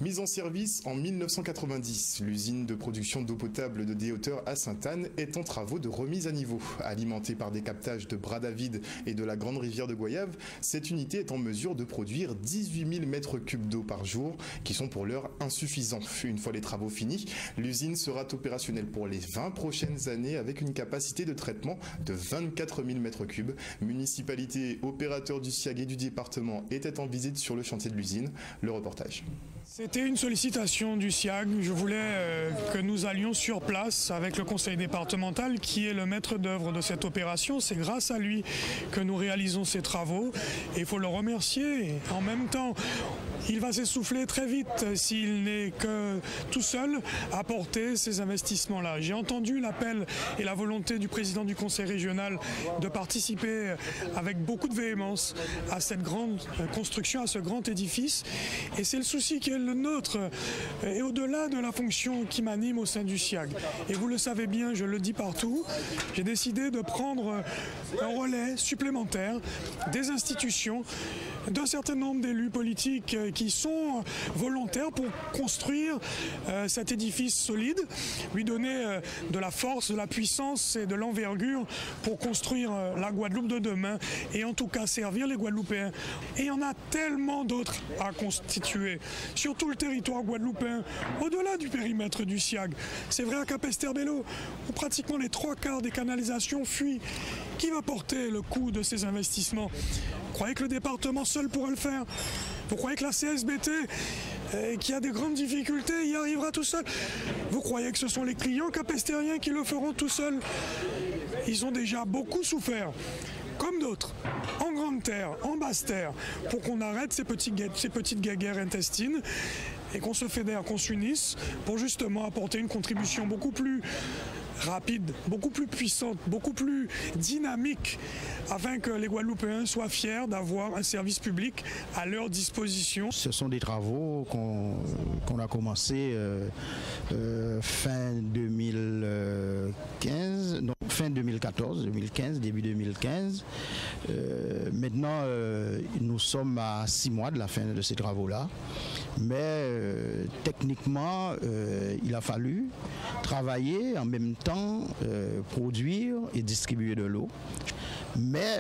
Mise en service en 1990, l'usine de production d'eau potable de Des-Hauteurs à Sainte-Anne est en travaux de remise à niveau. Alimentée par des captages de Bras-David et de la grande rivière de Goyave, cette unité est en mesure de produire 18 000 mètres cubes d'eau par jour, qui sont pour l'heure insuffisants. Une fois les travaux finis, l'usine sera opérationnelle pour les 20 prochaines années avec une capacité de traitement de 24 000 mètres cubes. Municipalité, opérateurs du SIAG et du département étaient en visite sur le chantier de l'usine. Le reportage. C'était une sollicitation du SIAG. Je voulais que nous allions sur place avec le conseil départemental qui est le maître d'œuvre de cette opération. C'est grâce à lui que nous réalisons ces travaux et il faut le remercier. En même temps, il va s'essouffler très vite s'il n'est que tout seul à porter ces investissements-là. J'ai entendu l'appel et la volonté du président du conseil régional de participer avec beaucoup de véhémence à cette grande construction, à ce grand édifice. Et c'est le souci qui est le nôtre et au-delà de la fonction qui m'anime au sein du SIAG. Et vous le savez bien, je le dis partout, j'ai décidé de prendre un relais supplémentaire des institutions, d'un certain nombre d'élus politiques qui sont volontaires pour construire cet édifice solide, lui donner de la force, de la puissance et de l'envergure pour construire la Guadeloupe de demain et en tout cas servir les Guadeloupéens. Et il y en a tellement d'autres à constituer sur tout le territoire guadeloupéen, au-delà du périmètre du SIAG. C'est vrai à Capesterre-Belle-Eau, où pratiquement les 3/4 des canalisations fuient. Qui va porter le coût de ces investissements? Vous croyez que le département seul pourrait le faire? Vous croyez que la CSBT, qui a des grandes difficultés, y arrivera tout seul? Vous croyez que ce sont les clients capestériens qui le feront tout seuls? Ils ont déjà beaucoup souffert, comme d'autres, en grande terre, en basse terre, pour qu'on arrête ces petites guerres intestines et qu'on se fédère, qu'on s'unisse pour justement apporter une contribution beaucoup plus rapide, beaucoup plus puissante, beaucoup plus dynamique, afin que les Guadeloupéens soient fiers d'avoir un service public à leur disposition. Ce sont des travaux qu'on a commencé fin 2015, donc fin 2014, 2015, début 2015. Maintenant, nous sommes à 6 mois de la fin de ces travaux-là, mais techniquement, il a fallu travailler en même temps, produire et distribuer de l'eau. Mais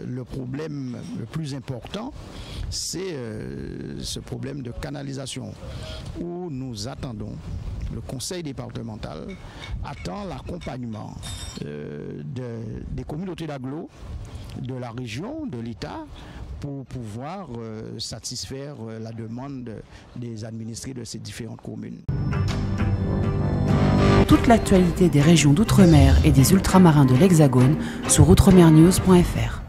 le problème le plus important, c'est ce problème de canalisation où nous attendons, le conseil départemental attend l'accompagnement des communautés d'agglo, de la région, de l'État, pour pouvoir satisfaire la demande des administrés de ces différentes communes. Toute l'actualité des régions d'outre-mer et des ultramarins de l'Hexagone sur outremernews.fr.